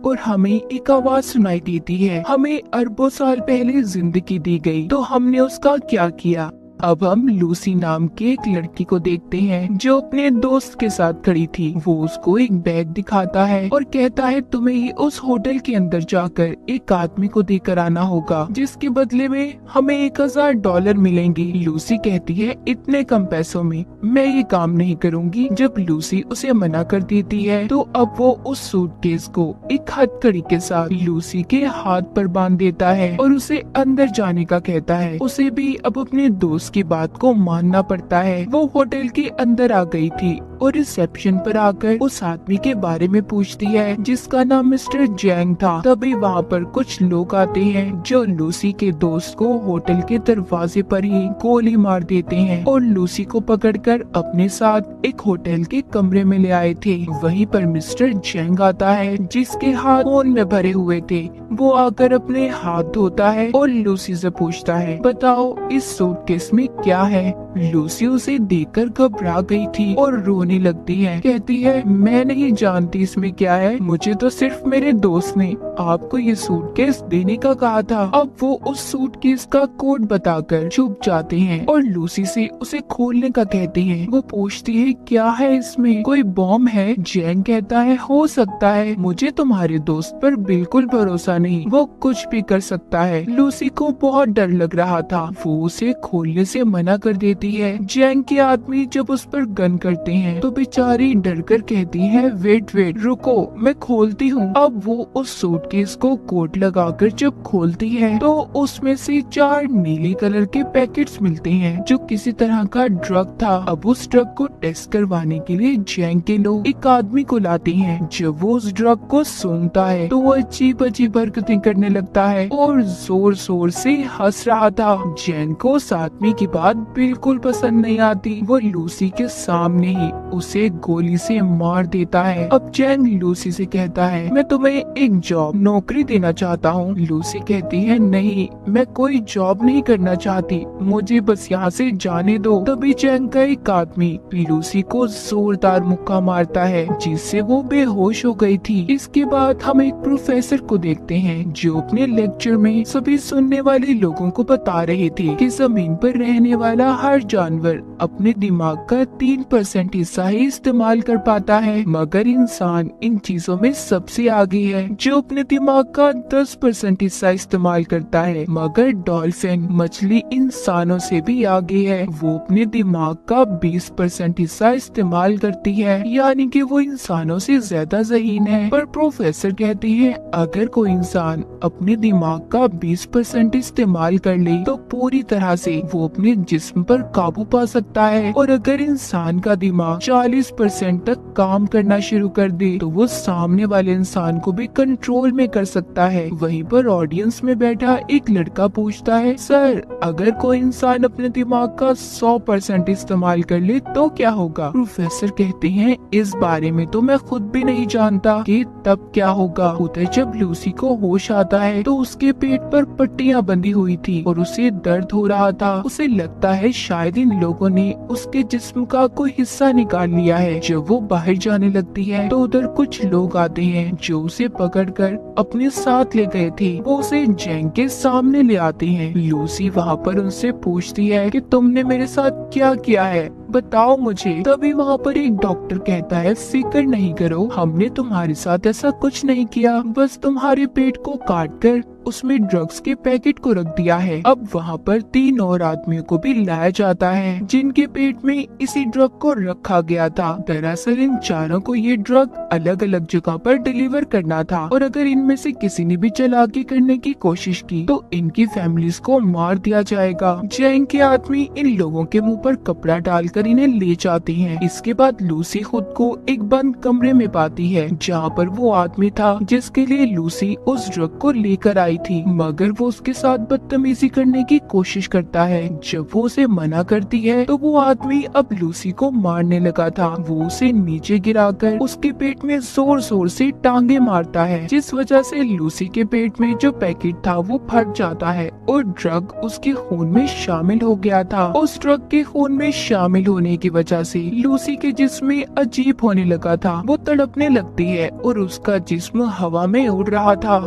और हमें एक आवाज सुनाई देती है। हमें अरबों साल पहले जिंदगी दी गई, तो हमने उसका क्या किया। अब हम लूसी नाम के एक लड़की को देखते हैं जो अपने दोस्त के साथ खड़ी थी। वो उसको एक बैग दिखाता है और कहता है तुम्हें ही उस होटल के अंदर जाकर एक आदमी को देकर आना होगा, जिसके बदले में हमें $1000 मिलेंगे। लूसी कहती है इतने कम पैसों में मैं ये काम नहीं करूँगी। जब लूसी उसे मना कर देती है तो अब वो उस सूटकेस को एक हथकड़ी के साथ लूसी के हाथ पर बांध देता है और उसे अंदर जाने का कहता है। उसे भी अब अपने दोस्त की बात को मानना पड़ता है। वो होटल के अंदर आ गई थी और रिसेप्शन पर आकर उस आदमी के बारे में पूछती है जिसका नाम मिस्टर जैंग था। तभी वहाँ पर कुछ लोग आते हैं जो लूसी के दोस्त को होटल के दरवाजे पर ही गोली मार देते हैं और लूसी को पकड़कर अपने साथ एक होटल के कमरे में ले आए थे। वहीं पर मिस्टर जैंग आता है जिसके हाथ खून में भरे हुए थे। वो आकर अपने हाथ धोता है और लूसी से पूछता है बताओ इस सूटकेस में क्या है। लूसी उसे देखकर घबरा गई थी और रोने लगती है। कहती है मैं नहीं जानती इसमें क्या है, मुझे तो सिर्फ मेरे दोस्त ने आपको ये सूटकेस देने का कहा था। अब वो उस सूटकेस का कोड बताकर छुप जाते हैं और लूसी से उसे खोलने का कहते हैं। वो पूछती है क्या है इसमें, कोई बॉम्ब है। जैंग कहता है हो सकता है, मुझे तुम्हारे दोस्त पर बिल्कुल भरोसा नहीं, वो कुछ भी कर सकता है। लूसी को बहुत डर लग रहा था। वो उसे खोलने से मना कर देती है। जैंग के आदमी जब उस पर गन करते हैं तो बेचारी डरकर कहती है वेट रुको मैं खोलती हूँ। अब वो उस सूटकेस को कोट लगाकर जब खोलती है तो उसमें से 4 नीले कलर के पैकेट्स मिलते हैं जो किसी तरह का ड्रग था। अब उस ड्रग को टेस्ट करवाने के लिए जैंग के लोग एक आदमी को लाते हैं। जब वो उस ड्रग को सूंघता है तो वो अजीब हरकतें करने लगता है और जोर जोर से हंस रहा था। जैंग को उस आदमी की बात बिल्कुल पसंद नहीं आती। वो लूसी के सामने ही उसे गोली से मार देता है। अब जैंग लूसी से कहता है मैं तुम्हें एक नौकरी देना चाहता हूँ। लूसी कहती है नहीं, मैं कोई जॉब नहीं करना चाहती, मुझे बस यहाँ से जाने दो। तभी जैंग का एक आदमी लूसी को जोरदार मुक्का मारता है जिससे वो बेहोश हो गई थी। इसके बाद हम एक प्रोफेसर को देखते हैं जो अपने लेक्चर में सभी सुनने वाले लोगों को बता रहे थे कि जमीन पर रहने वाला हर जानवर अपने दिमाग का 3% हिस्सा ही इस्तेमाल कर पाता है, मगर इंसान इन चीजों में सबसे आगे है जो अपने दिमाग का 10% हिस्सा इस्तेमाल करता है। मगर डॉल्फिन मछली इंसानों से भी आगे है, वो अपने दिमाग का 20% हिस्सा इस्तेमाल करती है, यानी कि वो इंसानों से ज्यादा ज़हीन है। पर प्रोफेसर कहते हैं अगर कोई इंसान अपने दिमाग का 20% इस्तेमाल कर ले तो पूरी तरह से वो अपने जिस्म पर काबू पा सकता है, और अगर इंसान का दिमाग 40% तक काम करना शुरू कर दे तो वो सामने वाले इंसान को भी कंट्रोल में कर सकता है। वहीं पर ऑडियंस में बैठा एक लड़का पूछता है सर अगर कोई इंसान अपने दिमाग का 100% इस्तेमाल कर ले तो क्या होगा। प्रोफेसर कहते हैं इस बारे में तो मैं खुद भी नहीं जानता कि तब क्या होगा। उधर जब लूसी को होश आता है तो उसके पेट पर पट्टियां बंधी हुई थी और उसे दर्द हो रहा था। उसे लगता है शायद इन लोगों ने उसके जिस्म का कोई हिस्सा निकाल लिया है। जब वो बाहर जाने लगती है तो उधर कुछ लोग आते हैं जो उसे पकड़कर अपने साथ ले गए थे। वो उसे जैंग के सामने ले आते हैं। लूसी वहाँ पर उनसे पूछती है कि तुमने मेरे साथ क्या किया है, बताओ मुझे। तभी वहाँ पर एक डॉक्टर कहता है फिक्र नहीं करो, हमने तुम्हारे साथ ऐसा कुछ नहीं किया, बस तुम्हारे पेट को काट कर उसमें ड्रग्स के पैकेट को रख दिया है। अब वहाँ पर 3 और आदमियों को भी लाया जाता है जिनके पेट में इसी ड्रग को रखा गया था। दरअसल इन चारों को ये ड्रग अलग अलग जगह पर डिलीवर करना था, और अगर इनमें से किसी ने भी चालाकी करने की कोशिश की तो इनकी फैमिलीज को मार दिया जाएगा। जैंग के आदमी इन लोगों के मुँह पर कपड़ा डालकर इन्हें ले जाते हैं। इसके बाद लूसी खुद को एक बंद कमरे में पाती है जहाँ पर वो आदमी था जिसके लिए लूसी उस ड्रग को लेकर आई थी, मगर वो उसके साथ बदतमीजी करने की कोशिश करता है। जब वो उसे मना करती है तो वो आदमी अब लूसी को मारने लगा था। वो उसे नीचे गिराकर उसके पेट में जोर जोर से टांगे मारता है, जिस वजह से लूसी के पेट में जो पैकेट था वो फट जाता है और ड्रग उसके खून में शामिल हो गया था। उस ड्रग के खून में शामिल होने की वजह से लूसी के जिस्म में अजीब होने लगा था। वो तड़पने लगती है और उसका जिस्म हवा में उड़ रहा था।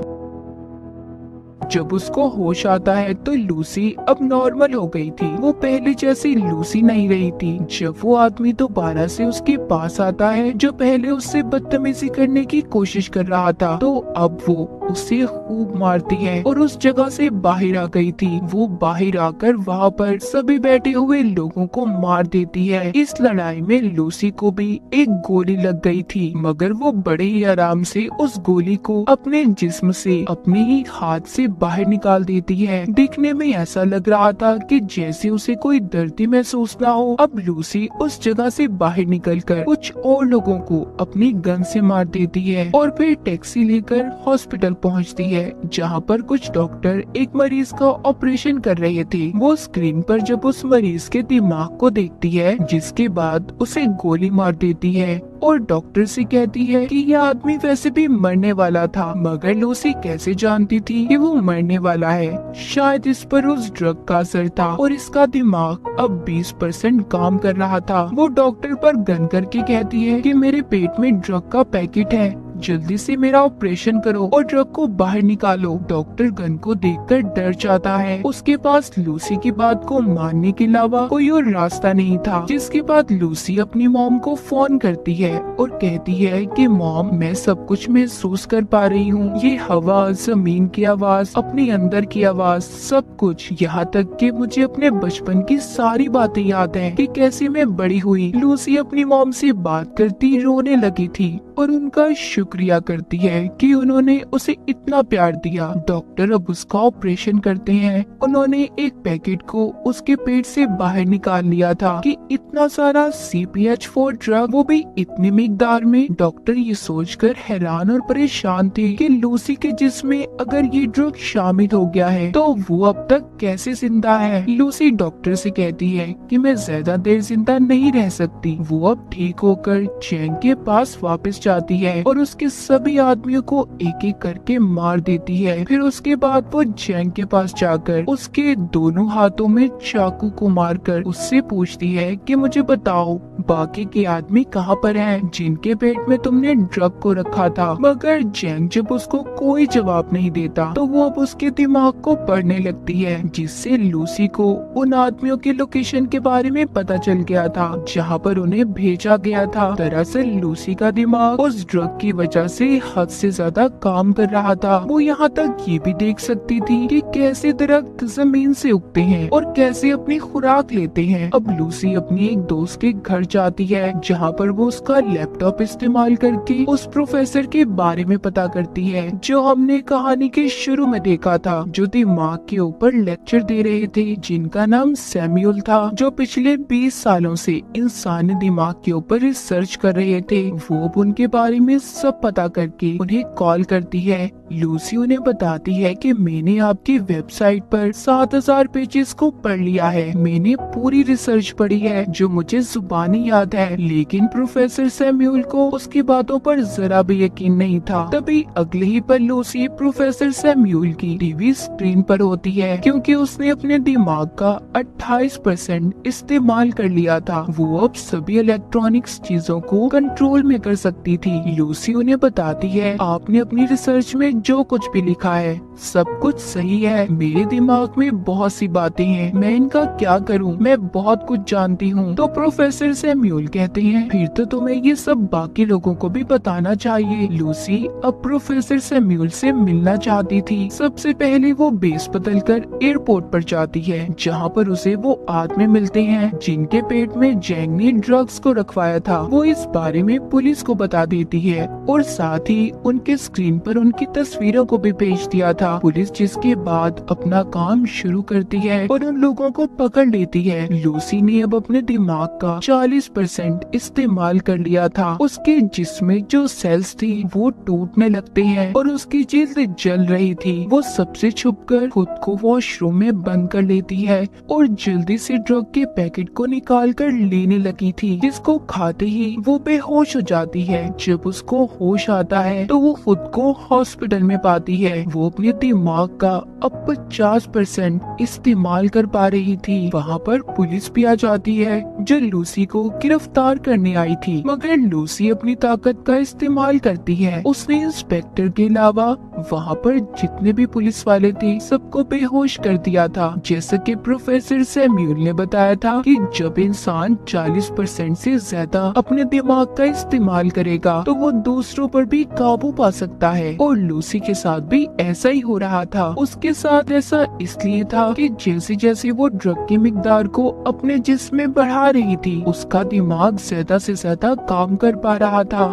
जब उसको होश आता है तो लूसी अब नॉर्मल हो गई थी। वो पहले जैसी लूसी नहीं रही थी। जब वो आदमी दोबारा से उसके पास आता है जो पहले उससे बदतमीजी करने की कोशिश कर रहा था, तो अब वो उसे खूब मारती है और उस जगह से बाहर आ गई थी। वो बाहर आकर वहाँ पर सभी बैठे हुए लोगों को मार देती है। इस लड़ाई में लूसी को भी एक गोली लग गई थी, मगर वो बड़े ही आराम से उस गोली को अपने जिस्म से अपने ही हाथ से बाहर निकाल देती है। दिखने में ऐसा लग रहा था कि जैसे उसे कोई दर्द ही महसूस ना हो। अब लूसी उस जगह से बाहर निकलकर कुछ और लोगों को अपनी गन से मार देती है और फिर टैक्सी लेकर हॉस्पिटल पहुंचती है, जहां पर कुछ डॉक्टर एक मरीज का ऑपरेशन कर रहे थे। वो स्क्रीन पर जब उस मरीज के दिमाग को देखती है, जिसके बाद उसे गोली मार देती है और डॉक्टर से कहती है कि यह आदमी वैसे भी मरने वाला था। मगर लूसी कैसे जानती थी कि वो मरने वाला है? शायद इस पर उस ड्रग का असर था और इसका दिमाग अब 20% काम कर रहा था। वो डॉक्टर पर गन करके कहती है कि मेरे पेट में ड्रग का पैकेट है, जल्दी से मेरा ऑपरेशन करो और ड्रग को बाहर निकालो। डॉक्टर गन को देखकर डर जाता है। उसके पास लूसी की बात को मानने के अलावा कोई और रास्ता नहीं था। जिसके बाद लूसी अपनी मॉम को फोन करती है और कहती है कि मॉम, मैं सब कुछ महसूस कर पा रही हूँ। ये हवा, जमीन की आवाज, अपने अंदर की आवाज, सब कुछ, यहाँ तक कि मुझे अपने बचपन की सारी बातें याद हैं कि कैसे मैं बड़ी हुई। लूसी अपनी मॉम से बात करती रोने लगी थी और उनका शुक्रिया करती है कि उन्होंने उसे इतना प्यार दिया। डॉक्टर अब उसका ऑपरेशन करते हैं। उन्होंने एक पैकेट को उसके पेट से बाहर निकाल लिया था कि इतना सारा CPH4 ड्रग, वो भी इतनी मिकदार में। डॉक्टर ये सोचकर हैरान और परेशान थे कि लूसी के जिस्म में अगर ये ड्रग शामिल हो गया है तो वो अब तक कैसे जिंदा है। लूसी डॉक्टर से कहती है कि मैं ज्यादा देर जिंदा नहीं रह सकती। वो अब ठीक होकर चैंग के पास वापस जाती है और उसके सभी आदमियों को एक एक करके मार देती है। फिर उसके बाद वो चैंग के पास जाकर उसके दोनों हाथों में चाकू को मारकर उससे पूछती है कि मुझे बताओ बाकी के आदमी कहाँ पर हैं जिनके पेट में तुमने ड्रग को रखा था। मगर चैंग जब उसको कोई जवाब नहीं देता तो वो अब उसके दिमाग को पढ़ने लगती है, जिससे लूसी को उन आदमियों के लोकेशन के बारे में पता चल गया था जहाँ पर उन्हें भेजा गया था। दरअसल लूसी का दिमाग उस ड्रग की वजह से हद से ज्यादा काम कर रहा था। वो यहाँ तक ये भी देख सकती थी कि कैसे दरख्त जमीन से उगते हैं और कैसे अपनी खुराक लेते हैं। अब लूसी अपनी एक दोस्त के घर जाती है, जहाँ पर वो उसका लैपटॉप इस्तेमाल करके उस प्रोफेसर के बारे में पता करती है जो हमने कहानी के शुरू में देखा था, जो दिमाग के ऊपर लेक्चर दे रहे थे, जिनका नाम सैमुअल था, जो पिछले 20 सालों से इंसानी दिमाग के ऊपर रिसर्च कर रहे थे। वो अब उनके बारे में सब पता करके उन्हें कॉल करती है। लूसी उन्हें बताती है कि मैंने आपकी वेबसाइट पर 7000 पेजेस को पढ़ लिया है। मैंने पूरी रिसर्च पढ़ी है जो मुझे जुबानी याद है, लेकिन प्रोफेसर सैमुअल को उसकी बातों पर जरा भी यकीन नहीं था। तभी अगले ही पल लूसी प्रोफेसर सैमुअल की टीवी स्क्रीन पर होती है, क्योंकि उसने अपने दिमाग का 28% इस्तेमाल कर लिया था। वो अब सभी इलेक्ट्रॉनिक्स चीजों को कंट्रोल में कर सकती थी। लूसी उन्हें बताती है, आपने अपनी रिसर्च में जो कुछ भी लिखा है सब कुछ सही है। मेरे दिमाग में बहुत सी बातें हैं, मैं इनका क्या करूं? मैं बहुत कुछ जानती हूं। तो प्रोफेसर सैमुअल कहते हैं, फिर तो तुम्हें ये सब बाकी लोगों को भी बताना चाहिए। लूसी अब प्रोफेसर सैमुअल से मिलना चाहती थी। सबसे पहले वो बेस बदलकर एयरपोर्ट पर जाती है, जहाँ पर उसे वो आदमी मिलते हैं जिनके पेट में जैंग ने ड्रग्स को रखवाया था। वो इस बारे में पुलिस को बता देती है और साथ ही उनके स्क्रीन पर उनकी तस्वीरों को भी भेज दिया था। पुलिस जिसके बाद अपना काम शुरू करती है और उन लोगों को पकड़ लेती है। लूसी ने अब अपने दिमाग का 40% इस्तेमाल कर लिया था। उसके जिस्म में जो सेल्स थी वो टूटने लगते हैं और उसकी जिल्द जल रही थी। वो सबसे छुपकर खुद को वॉशरूम में बंद कर लेती है और जल्दी से ड्रग के पैकेट को निकाल कर लेने लगी थी, जिसको खाते ही वो बेहोश हो जाती है। जब उसको होश आता है तो वो खुद को हॉस्पिटल में पाती है। वो अपने दिमाग का अब 50% इस्तेमाल कर पा रही थी। वहाँ पर पुलिस भी आ जाती है जो लूसी को गिरफ्तार करने आई थी, मगर लूसी अपनी ताकत का इस्तेमाल करती है। उसने इंस्पेक्टर के अलावा वहाँ पर जितने भी पुलिस वाले थे सबको बेहोश कर दिया था। जैसा कि प्रोफेसर सैम्यूल ने बताया था कि जब इंसान 40% से ज्यादा अपने दिमाग का इस्तेमाल करेगा तो वो दूसरों पर भी काबू पा सकता है, और लूसी के साथ भी ऐसा ही हो रहा था। उसके साथ ऐसा इसलिए था कि जैसे जैसे वो ड्रग की मिकदार को अपने जिस्म में बढ़ा रही थी, उसका दिमाग ज्यादा से ज्यादा काम कर पा रहा था।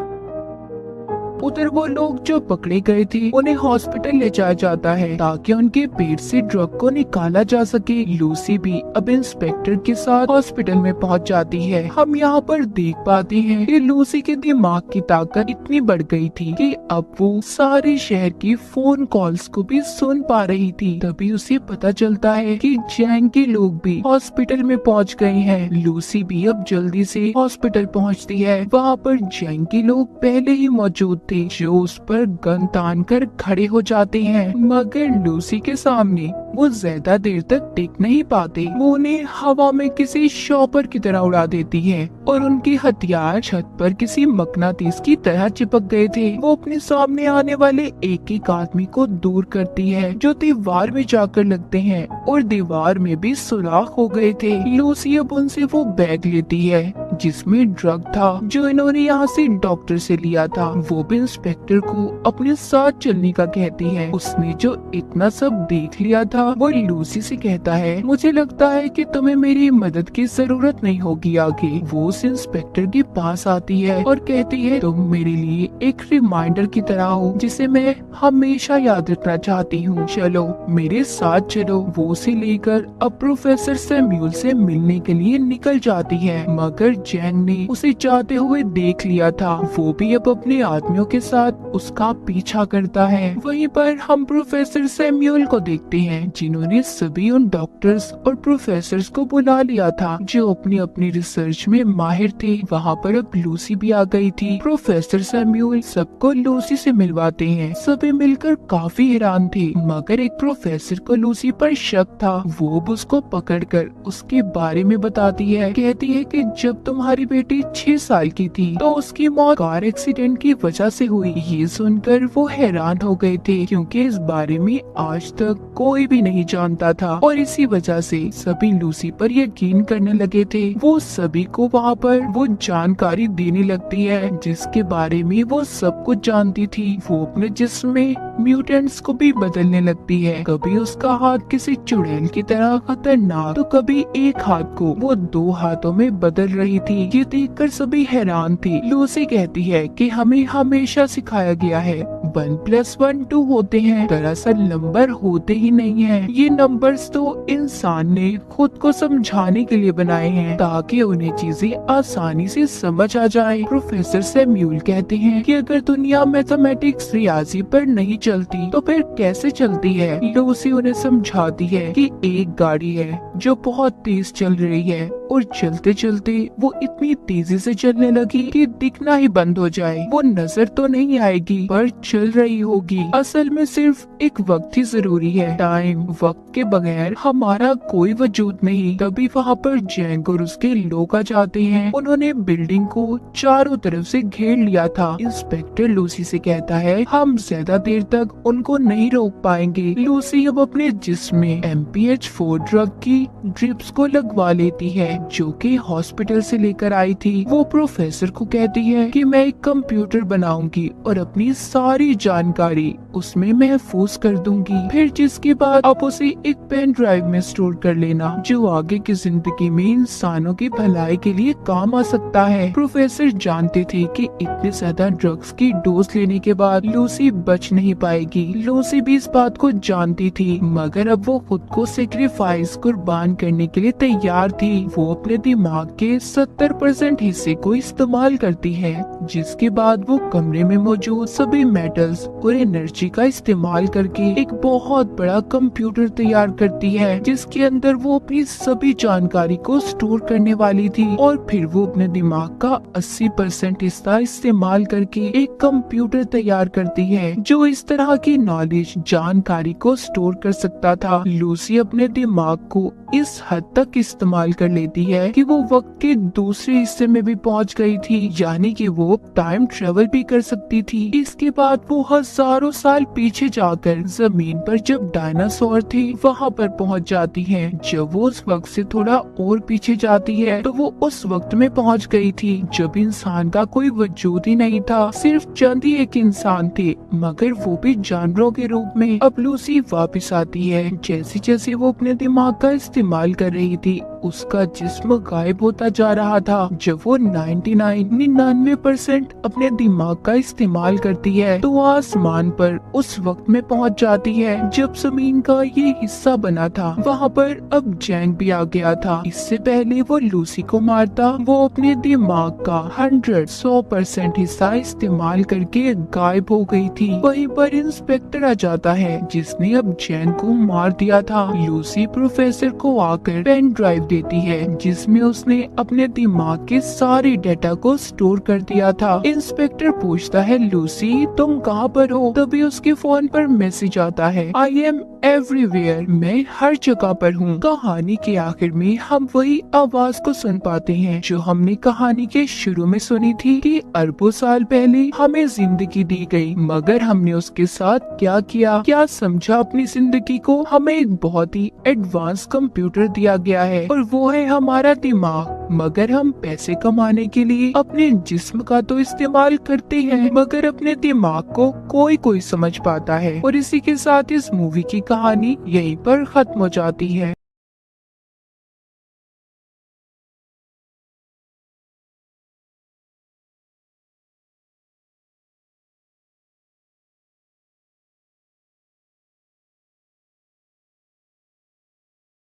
उधर वो लोग जो पकड़े गए थे उन्हें हॉस्पिटल ले जाया जाता है ताकि उनके पेट से ड्रग को निकाला जा सके। लूसी भी अब इंस्पेक्टर के साथ हॉस्पिटल में पहुंच जाती है। हम यहाँ पर देख पाते हैं कि लूसी के दिमाग की ताकत इतनी बढ़ गई थी कि अब वो सारे शहर की फोन कॉल्स को भी सुन पा रही थी। तभी उसे पता चलता है कि जैंग के लोग भी हॉस्पिटल में पहुँच गए हैं। लूसी भी अब जल्दी से हॉस्पिटल पहुँचती है। वहाँ पर जैंग के लोग पहले ही मौजूद थे जो उस पर गन तान कर खड़े हो जाते हैं, मगर लूसी के सामने वो ज्यादा देर तक टिक नहीं पाते। वो उन्हें हवा में किसी शॉपर की तरह उड़ा देती है और उनके हथियार छत पर किसी मकनातीस की तरह चिपक गए थे। वो अपने सामने आने वाले एक एक आदमी को दूर करती है जो दीवार में जाकर लगते हैं और दीवार में भी सुराख हो गए थे। लूसी अब उनसे वो बैग लेती है जिसमें ड्रग था जो इन्होंने यहाँ से डॉक्टर से लिया था। वो भी इंस्पेक्टर को अपने साथ चलने का कहती है। उसने जो इतना सब देख लिया था वो लूसी से कहता है, मुझे लगता है कि तुम्हें मेरी मदद की जरूरत नहीं होगी आगे। वो उस इंस्पेक्टर के पास आती है और कहती है, तुम मेरे लिए एक रिमाइंडर की तरह हो जिसे मैं हमेशा याद रखना चाहती हूँ। चलो मेरे साथ चलो। वो उसे लेकर अब प्रोफेसर सैम्यूल से मिलने के लिए निकल जाती है, मगर जैंग ने उसे जाते हुए देख लिया था। वो भी अब अपने आदमियों के साथ उसका पीछा करता है। वहीं पर हम प्रोफेसर सैम्यूल को देखते हैं जिन्होंने सभी उन डॉक्टर्स और प्रोफेसर्स को बुला लिया था जो अपनी अपनी रिसर्च में माहिर थे। वहाँ पर अब लूसी भी आ गई थी। प्रोफेसर सैम्यूल सबको लूसी से मिलवाते हैं। सभी मिलकर काफी हैरान थे, मगर एक प्रोफेसर को लूसी पर शक था। वो उसको पकड़कर उसके बारे में बताती है। कहती है कि जब तुम्हारी बेटी 6 साल की थी तो उसकी मौत कार एक्सीडेंट की वजह से हुई। ये सुनकर वो हैरान हो गए थे क्योंकि इस बारे में आज तक कोई भी नहीं जानता था और इसी वजह से सभी लूसी पर यकीन करने लगे थे। वो सभी को वहाँ पर वो जानकारी देने लगती है जिसके बारे में वो सब कुछ जानती थी। वो अपने जिस्म में म्यूटेंट्स को भी बदलने लगती है। कभी उसका हाथ किसी चुड़ैल की तरह खतरनाक तो कभी एक हाथ को वो 2 हाथों में बदल रही थी। ये देखकर सभी हैरान थे। लूसी कहती है कि हमें हमेशा सिखाया गया है 1+1 2 होते हैं, दरअसल नंबर होते ही नहीं है। ये नंबर्स तो इंसान ने खुद को समझाने के लिए बनाए हैं ताकि उन्हें चीजें आसानी से समझ आ जाए। प्रोफेसर सैम्यूल कहते हैं कि अगर दुनिया मैथमेटिक्स रियाजी पर नहीं चलती तो फिर कैसे चलती है। लूसी उन्हें समझाती है कि एक गाड़ी है जो बहुत तेज चल रही है और चलते चलते वो इतनी तेजी से चलने लगी कि दिखना ही बंद हो जाए। वो नजर तो नहीं आएगी पर चल रही होगी। असल में सिर्फ एक वक्त ही जरूरी है, टाइम। वक्त के बगैर हमारा कोई वजूद नहीं। तभी वहाँ पर जैंग और उसके लोग आ जाते हैं। उन्होंने बिल्डिंग को चारों तरफ से घेर लिया था। इंस्पेक्टर लूसी से कहता है, हम ज्यादा देर तक उनको नहीं रोक पाएंगे। लूसी अब अपने जिस्म में MPH4 ड्रग की ड्रिप्स को लगवा लेती है जो कि हॉस्पिटल से लेकर आई थी। वो प्रोफेसर को कहती है कि मैं एक कंप्यूटर बनाऊंगी और अपनी सारी जानकारी उसमें महफूज कर दूंगी, फिर जिसके बाद आप उसे एक पेन ड्राइव में स्टोर कर लेना, जो आगे की जिंदगी में इंसानों की भलाई के लिए काम आ सकता है। प्रोफेसर जानते थे कि इतने ज्यादा ड्रग्स की डोज लेने के बाद लूसी बच नहीं पाएगी। लूसी भी इस बात को जानती थी, मगर अब वो खुद को सेक्रीफाइस कुर्बान करने के लिए तैयार थी। वो अपने दिमाग के 70% हिस्से को इस्तेमाल करती है, जिसके बाद वो कमरे में मौजूद सभी मेटल्स और एनर्जी का इस्तेमाल करके एक बहुत बड़ा कंप्यूटर तैयार करती है, जिसके अंदर वो अपनी सभी जानकारी को स्टोर करने वाली थी। और फिर वो अपने दिमाग का 80% हिस्सा इस्तेमाल करके एक कंप्यूटर तैयार करती है, जो इस तरह की नॉलेज जानकारी को स्टोर कर सकता था। लूसी अपने दिमाग को इस हद तक इस्तेमाल कर लेती है कि वो वक्त के दूसरे हिस्से में भी पहुंच गई थी, यानी कि वो टाइम ट्रेवल भी कर सकती थी। इसके बाद वो हजारों साल पीछे जाकर जमीन पर जब डायनासोर थे वहाँ पर पहुँच जाती है। जब वो उस वक्त से थोड़ा और पीछे जाती है तो वो उस वक्त में पहुँच गई थी जब इंसान का कोई वजूद ही नहीं था, सिर्फ चंद ही एक इंसान थे, मगर वो भी जानवरों के रूप में। अब लूसी वापस आती है। जैसे जैसे वो अपने दिमाग का इस्तेमाल कर रही थी, उसका जिस्म गायब होता जा रहा था। जब वो 99% अपने दिमाग का इस्तेमाल करती है तो वो आसमान पर उस वक्त में पहुंच जाती है जब जमीन का ये हिस्सा बना था। वहाँ पर अब जैंग भी आ गया था। इससे पहले वो लूसी को मारता, वो अपने दिमाग का 100% हिस्सा इस्तेमाल करके गायब हो गई थी। वहीं पर इंस्पेक्टर आ जाता है, जिसने अब जैंग को मार दिया था। लूसी प्रोफेसर को आकर पेन ड्राइव देती है, जिसमें उसने अपने दिमाग के सारे डेटा को स्टोर कर दिया था। इंस्पेक्टर पूछता है, लूसी तुम कहाँ पर हो? तभी उसके फोन पर मैसेज आता है, आई एम एवरीवेयर, मैं हर जगह पर हूँ। कहानी के आखिर में हम वही आवाज को सुन पाते हैं जो हमने कहानी के शुरू में सुनी थी कि अरबों साल पहले हमें जिंदगी दी गई, मगर हमने उसके साथ क्या किया, क्या समझा अपनी जिंदगी को। हमें एक बहुत ही एडवांस कंप्यूटर दिया गया है और वो है हमारा दिमाग, मगर हम पैसे कमाने के लिए अपने जिस्म का तो इस्तेमाल करते हैं, मगर अपने दिमाग को कोई समझ पाता है। और इसी के साथ इस मूवी की कहानी यहीं पर खत्म हो जाती है।